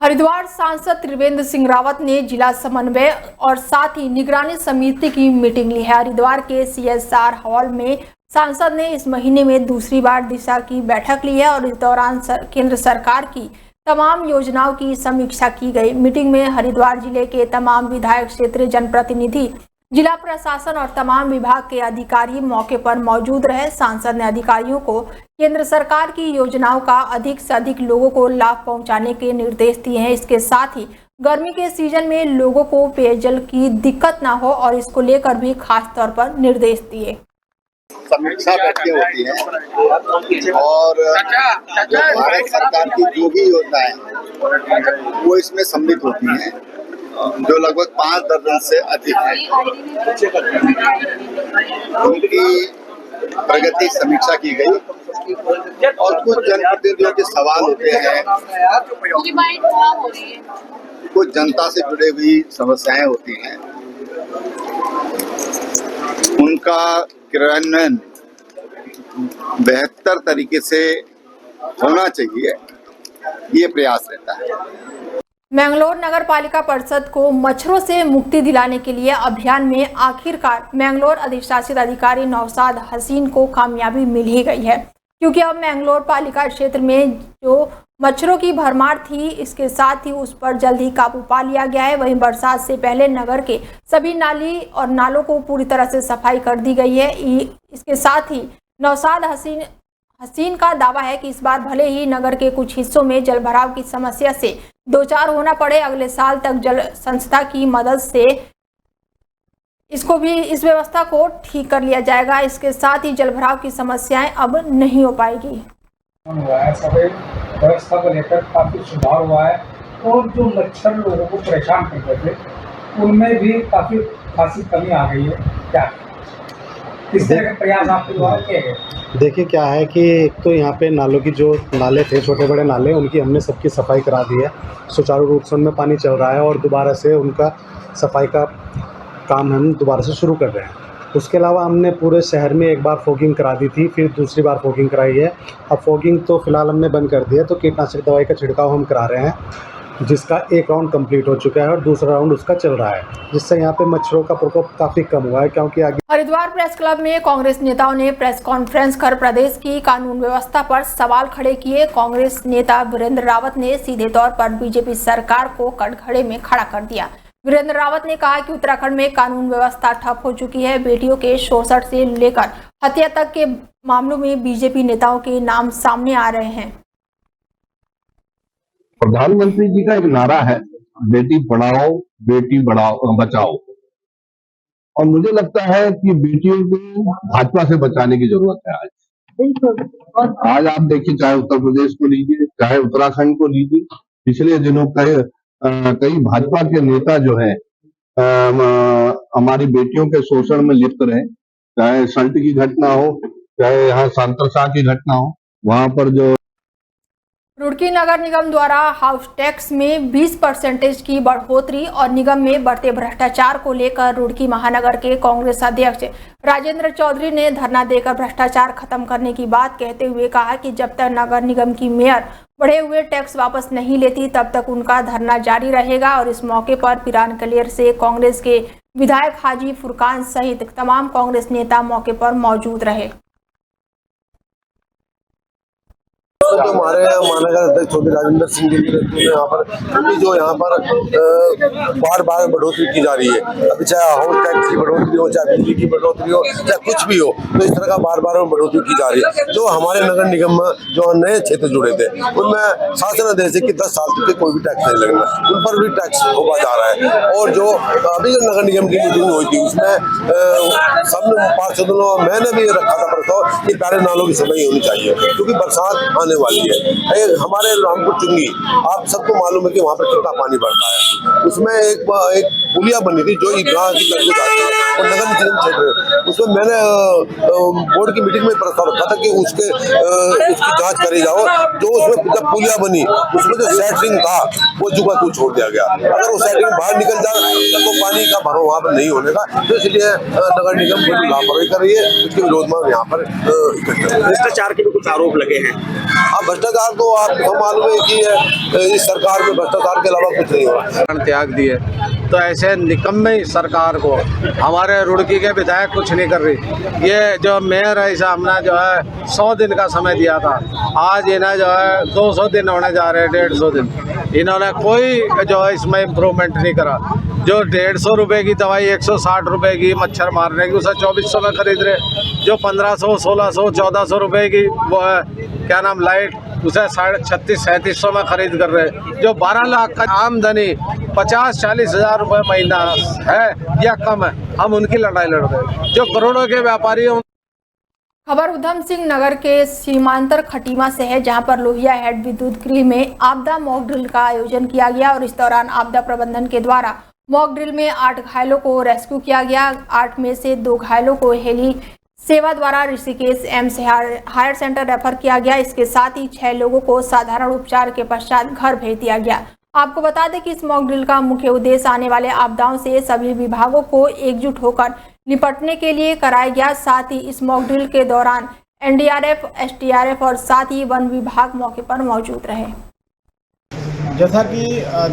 हरिद्वार सांसद त्रिवेंद्र सिंह रावत ने जिला समन्वय और साथ ही निगरानी समिति की मीटिंग ली है। हरिद्वार के CSR हॉल में सांसद ने इस महीने में दूसरी बार दिशा की बैठक ली है और इस दौरान केंद्र सरकार की तमाम योजनाओं की समीक्षा की गई। मीटिंग में हरिद्वार जिले के तमाम विधायक, क्षेत्रीय जनप्रतिनिधि, जिला प्रशासन और तमाम विभाग के अधिकारी मौके पर मौजूद रहे। सांसद ने अधिकारियों को केंद्र सरकार की योजनाओं का अधिक से अधिक लोगों को लाभ पहुंचाने के निर्देश दिए हैं। इसके साथ ही गर्मी के सीजन में लोगों को पेयजल की दिक्कत ना हो और इसको लेकर भी खास तौर पर निर्देश दिए। समीक्षा बैठकें होती हैं और भारत सरकार की जो भी योजनाएं वो इसमें सम्मिलित होती हैं, जो लगभग 5 दर्जन से अधिक है। उनकी प्रगति समीक्षा की गई और कुछ जनप्रतिनिधियों के सवाल होते हैं, कुछ जनता से जुड़ी हुई समस्याएं होती हैं, उनका क्रियान्वयन बेहतर तरीके से होना चाहिए, ये प्रयास रहता है। मैंगलोर नगर पालिका परिषद को मच्छरों से मुक्ति दिलाने के लिए अभियान में आखिरकार मैंगलोर अधिशासित अधिकारी नौशाद हसीन को कामयाबी मिल ही गई है, क्योंकि अब मैंगलोर पालिका क्षेत्र में जो मच्छरों की भरमार थी, इसके साथ ही उस पर जल्द ही काबू पा लिया गया है। वहीं बरसात से पहले नगर के सभी नाली और नालों को पूरी तरह से सफाई कर दी गई है। इसके साथ ही नौशाद हसीन का दावा है कि इस बार भले ही नगर के कुछ हिस्सों में जल भराव की समस्या से दो चार होना पड़े, अगले साल तक जल संस्था की मदद से इस व्यवस्था को ठीक कर लिया जाएगा। इसके साथ ही जल भराव की समस्याएं अब नहीं हो पाएगी। सभी व्यवस्था को लेकर काफी सुधार हुआ है और जो मच्छर लोगों को परेशान करते थे उनमें भी काफी खासी कमी आ गई है। क्या किस तरह के प्रयास आपके द्वारा किए गए? देखिए क्या है कि एक तो यहाँ पे नालों की जो नाले थे, छोटे बड़े नाले, उनकी हमने सबकी सफाई करा दी है। सुचारू रूप से उनमें पानी चल रहा है और दोबारा से उनका सफाई का काम हम दोबारा से शुरू कर रहे हैं। उसके अलावा हमने पूरे शहर में एक बार फॉगिंग करा दी थी, फिर दूसरी बार फॉगिंग कराई है। अब फॉगिंग तो फिलहाल हमने बंद कर दिया, तो कीटनाशक दवाई का छिड़काव हम करा रहे हैं, जिसका एक राउंड कंप्लीट हो चुका है और दूसरा राउंड उसका चल रहा है, जिससे यहाँ पे मच्छरों का प्रकोप काफी कम हुआ है। क्योंकि आगे हरिद्वार प्रेस क्लब में कांग्रेस नेताओं ने प्रेस कॉन्फ्रेंस कर प्रदेश की कानून व्यवस्था पर सवाल खड़े किए। कांग्रेस नेता वीरेंद्र रावत ने सीधे तौर पर बीजेपी सरकार को कटघरे में खड़ा कर दिया। वीरेंद्र रावत ने कहा कि उत्तराखंड में कानून व्यवस्था ठप हो चुकी है। बेटियों के शोषण से लेकर हत्या तक के मामलों में बीजेपी नेताओं के नाम सामने आ रहे हैं। प्रधानमंत्री जी का एक नारा है, बेटी पढ़ाओ बेटी बचाओ, और मुझे लगता है कि बेटियों को भाजपा से बचाने की जरूरत है। आज आप देखिए, चाहे उत्तर प्रदेश को लीजिए, चाहे उत्तराखंड को लीजिए, पिछले दिनों कई भाजपा के नेता जो है हमारी बेटियों के शोषण में लिप्त रहे। चाहे सल्ट की घटना हो, चाहे यहाँ सांतरशाह की घटना हो, वहां पर जो रुड़की नगर निगम द्वारा हाउस टैक्स में 20% की बढ़ोतरी और निगम में बढ़ते भ्रष्टाचार को लेकर रुड़की महानगर के कांग्रेस अध्यक्ष राजेंद्र चौधरी ने धरना देकर भ्रष्टाचार खत्म करने की बात कहते हुए कहा कि जब तक नगर निगम की मेयर बढ़े हुए टैक्स वापस नहीं लेती, तब तक उनका धरना जारी रहेगा। और इस मौके पर पिरान कलेर से कांग्रेस के विधायक हाजी फुरकान सहित तमाम कांग्रेस नेता मौके पर मौजूद रहे। जो हमारे महानगर अध्यक्ष चौधरी राजेंद्र सिंह जी के यहाँ पर, क्योंकि जो यहाँ पर बार बार बढ़ोतरी की जा रही है, अभी चाहे हाउस टैक्स की बढ़ोतरी हो, चाहे बिजली की बढ़ोतरी हो, चाहे कुछ भी हो, तो इस तरह का बार बार बढ़ोतरी की जा रही है। जो हमारे नगर निगम में जो नए क्षेत्र जुड़े थे, उनमें शासन आदेश है कि 10 साल तक कोई भी टैक्स नहीं लगना, उन पर भी टैक्स होगा जा रहा है। और जो अभी जो नगर निगम की मीटिंग हुई थी, उसमें सब पार्षदों, मैंने भी रखा था प्रस्ताव कि प्यारे नालों की सफाई होनी चाहिए, क्योंकि बरसात आने वाली है। हमारे रामपुर चुंगी, आप सबको मालूम है कि वहाँ पर कितना पानी बढ़ता है। उसमें एक पुलिया बनी थी जो ईदगाह की तरफ जाती है और नगर निगम क्षेत्र, उसमें मैंने बोर्ड की मीटिंग में प्रस्ताव रखा था कि उसकी जांच करी जाओ। जो उसमें जब पुलिया बनी, उसमें जो सेटरिंग था वो जुगा को छोड़ दिया गया। अगर वो सेटरिंग बाहर निकल जाए तो पानी का भरो वहाँ पर नहीं होने का, तो इसलिए नगर निगम लापरवाही कर रही है। उसके विरोध में यहाँ पर भ्रष्टाचार के भी कुछ आरोप लगे हैं। अब भ्रष्टाचार तो आपको मालूम है कि इस सरकार में भ्रष्टाचार के अलावा कुछ नहीं हो रहा। त्याग दिए तो ऐसे निकम्मे सरकार को हमारे रुड़की के विधायक कुछ नहीं कर रही। ये जो मेयर है सामना जो है 100 दिन का समय दिया था, आज इन्हें जो है 200 दिन होने जा रहे हैं, 150 दिन। इन्होंने कोई जो है इसमें इम्प्रूवमेंट नहीं करा। जो 150 रुपये की दवाई 160 रुपये की मच्छर मारने की उसे 2400 में खरीद रहे। जो 1500, 1600, 1400 रुपये की वो है क्या नाम लाइट उसे 3600-3700 में खरीद कर रहे। जो 12 लाख का आमदनी 50-40 हज़ार रुपये महीना है या कम है, हम उनकी लड़ाई लड़ रहे। जो करोड़ों के व्यापारी हैं। खबर उधम सिंह नगर के सीमांतर खटीमा से है, जहां पर लोहिया हेड विद्युत गृह में आपदा मॉक ड्रिल का आयोजन किया गया और इस दौरान आपदा प्रबंधन के द्वारा मॉक ड्रिल में 8 घायलों को रेस्क्यू किया गया। 8 में से 2 घायलों को हेली सेवा द्वारा Rishikesh AIIMS higher centre refer किया गया। इसके साथ ही 6 लोगों को साधारण उपचार के पश्चात घर भेज दिया गया। आपको बता दें कि इस मॉक ड्रिल का मुख्य उद्देश्य आने वाले आपदाओं से सभी विभागों को एकजुट होकर निपटने के लिए कराया गया। साथ ही इस मॉक ड्रिल के दौरान एनडीआरएफ, एसडीआरएफ और साथ ही वन विभाग मौके पर मौजूद रहे। जैसा कि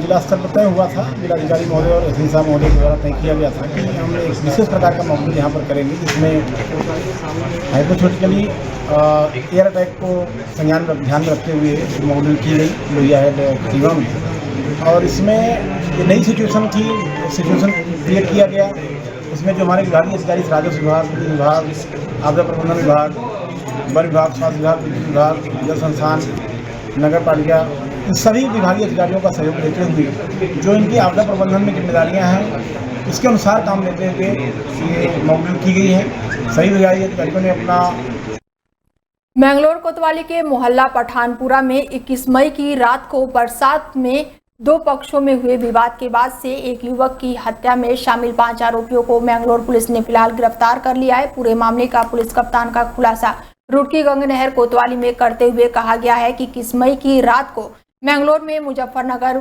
जिला स्तर पर तय हुआ था, जिलाधिकारी महोदय और एसपी साहब महोदय के द्वारा तय किया गया था कि हम एक विशेष प्रकार का मॉक ड्रिल यहाँ पर करेंगे, जिसमें हाइपोथेटिकली एयर अटैक को ध्यान में रखते हुए मॉक ड्रिल की गई लोहिया हेड खटीमा में। और इसमें ये नई सिचुएशन क्रिएट किया गया। इसमें जो हमारे विभागीय अधिकारी राजस्व विभाग, विभाग, आपदा प्रबंधन विभाग, वन विभाग, स्वास्थ्य विभाग, विद्युत विभाग, जल संस्थान, नगर पालिका, इन सभी विभागीय अधिकारियों का सहयोग लेते हुए जो इनकी आपदा प्रबंधन में जिम्मेदारियां हैं उसके अनुसार काम लेते हुए ये मॉक ड्रिल की गई है। सभी विभागीय अधिकारियों ने अपना। मैंगलोर कोतवाली के मोहल्ला पठानपुरा में 21 मई की रात को बरसात में 2 पक्षों में हुए विवाद के बाद से एक युवक की हत्या में शामिल 5 आरोपियों को मैंगलोर पुलिस ने फिलहाल गिरफ्तार कर लिया है। पूरे मामले का पुलिस कप्तान का खुलासा रुड़की गंगनहर कोतवाली में करते हुए कहा गया है कि 21 मई की रात को मैंगलोर में मुजफ्फरनगर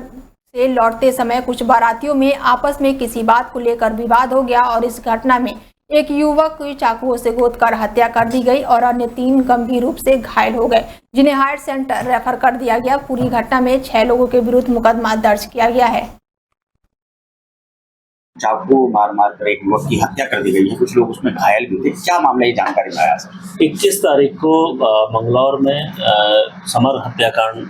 से लौटते समय कुछ बारातियों में आपस में किसी बात को लेकर विवाद हो गया और इस घटना में एक युवक की चाकुओं से गोद कर हत्या कर दी गई और अन्य 3 गंभीर रूप से घायल हो गए, जिन्हें हायर सेंटर रेफर कर दिया गया। पूरी घटना में 6 लोगों के विरुद्ध मुकदमा दर्ज किया गया है। चाकू मार कर एक युवक की हत्या कर दी गई है, कुछ लोग उसमें घायल भी थे। क्या मामला, ये जानकारी पाया सर? 21 तारीख को मंगलौर में समर हत्याकांड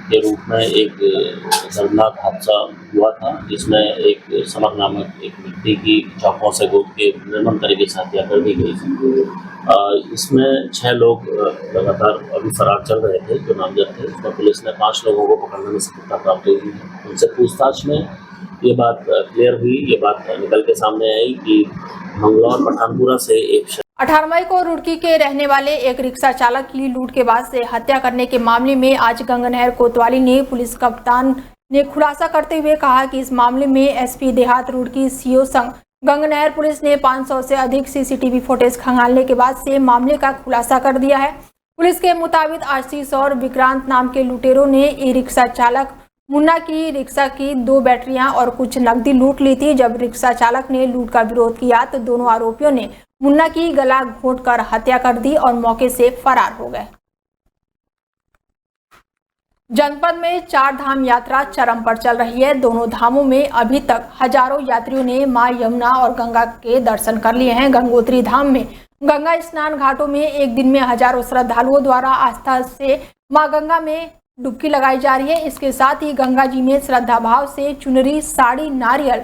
के रूप में एक दर्दनाक हादसा हुआ था, जिसमें एक समर नामक एक व्यक्ति की चाकुओं से गोद के निर्मम तरीके से हत्या कर दी गई थी। इसमें 6 लोग लगातार अभी फरार चल रहे थे जो नामजद थे। तो पुलिस ने 5 लोगों को पकड़ने में सफलता प्राप्त हुई है। उनसे पूछताछ में ये बात क्लियर हुई, ये बात निकल के सामने आई कि मंगलौर पठानपुरा से एक 18 मई को रुड़की के रहने वाले एक रिक्शा चालक की लूट के बाद से हत्या करने के मामले में आज गंगनहर कोतवाली ने पुलिस कप्तान ने खुलासा करते हुए कहा कि इस मामले में एसपी देहात रुड़की सीओ संग गंगनहर पुलिस ने 500 से अधिक सीसीटीवी फुटेज खंगालने के बाद से मामले का खुलासा कर दिया है। पुलिस के मुताबिक आशीष और विक्रांत नाम के लुटेरों ने ई रिक्शा चालक मुन्ना की रिक्शा की 2 बैटरियां और कुछ नकदी लूट ली थी। जब रिक्शा चालक ने लूट का विरोध किया तो दोनों आरोपियों ने मुन्ना की गला घोंटकर हत्या कर दी और मौके से फरार हो गए। जनपद में 4 धाम यात्रा चरम पर चल रही है। दोनों धामों में अभी तक हजारों यात्रियों ने मां यमुना और गंगा के दर्शन कर लिए हैं। गंगोत्री धाम में गंगा स्नान घाटों में एक दिन में हजारों श्रद्धालुओं द्वारा आस्था से मां गंगा में डुबकी लगाई जा रही है। इसके साथ ही गंगा जी में श्रद्धा भाव से चुनरी, साड़ी, नारियल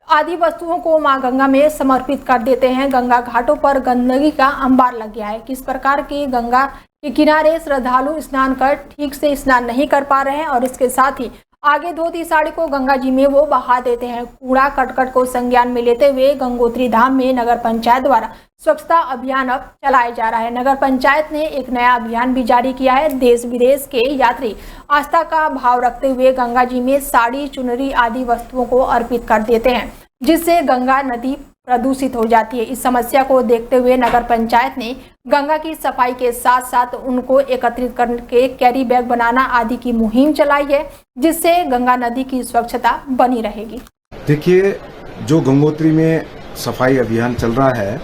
आदि वस्तुओं को मां गंगा में समर्पित कर देते हैं। गंगा घाटों पर गंदगी का अंबार लग गया है। किस प्रकार के गंगा के किनारे श्रद्धालु स्नान कर ठीक से स्नान नहीं कर पा रहे हैं और इसके साथ ही आगे धोती साड़ी को गंगा जी में वो बहा देते हैं। कूड़ा करकट को संज्ञान में लेते हुए गंगोत्री धाम में नगर पंचायत द्वारा स्वच्छता अभियान अब चलाया जा रहा है। नगर पंचायत ने एक नया अभियान भी जारी किया है। देश विदेश के यात्री आस्था का भाव रखते हुए गंगा जी में साड़ी, चुनरी आदि वस्तुओं को अर्पित कर देते हैं, जिससे गंगा नदी प्रदूषित हो जाती है। इस समस्या को देखते हुए नगर पंचायत ने गंगा की सफाई के साथ साथ उनको एकत्रित करके कैरी बैग बनाना आदि की मुहिम चलाई है, जिससे गंगा नदी की स्वच्छता बनी रहेगी। देखिए, जो गंगोत्री में सफाई अभियान चल रहा है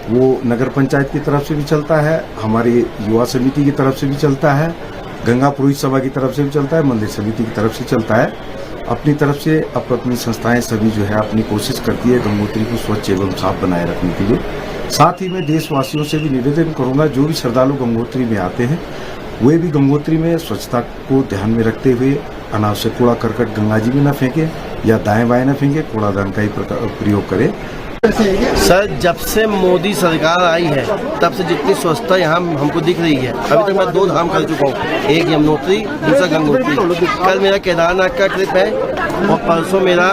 वो नगर पंचायत की तरफ से भी चलता है, हमारी युवा समिति की तरफ से भी चलता है, गंगा पुरोहित सभा की तरफ से भी चलता है, मंदिर समिति की तरफ से चलता है। अपनी तरफ से अपनी संस्थाएं सभी जो है अपनी कोशिश करती है गंगोत्री को स्वच्छ एवं साफ बनाए रखने के लिए। साथ ही मैं देशवासियों से भी निवेदन करूंगा, जो भी श्रद्धालु गंगोत्री में आते हैं वे भी गंगोत्री में स्वच्छता को ध्यान में रखते हुए अनावश्यक कूड़ा करकट गंगा जी में न फेंके या दाएं बाएं न फेंके, कूड़ादान का ही प्रयोग करें। सर, जब से मोदी सरकार आई है तब से जितनी स्वच्छता यहाँ हमको दिख रही है, अभी तक मैं 2 धाम कर चुका हूँ, एक यमुनोत्री, दूसरा गंगोत्री। कल मेरा केदारनाथ का ट्रिप है और परसों मेरा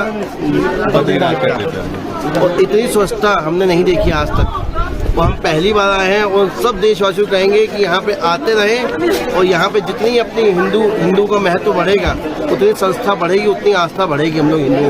बद्रीनाथ का ट्रिप है। और इतनी स्वच्छता हमने नहीं देखी आज तक, और हम पहली बार आए हैं। और सब देशवासियों कहेंगे कि यहाँ पे आते रहें, और यहाँ पे जितनी अपनी हिंदू का महत्व बढ़ेगा उतनी संस्था बढ़ेगी, उतनी आस्था बढ़ेगी हम लोग हिंदू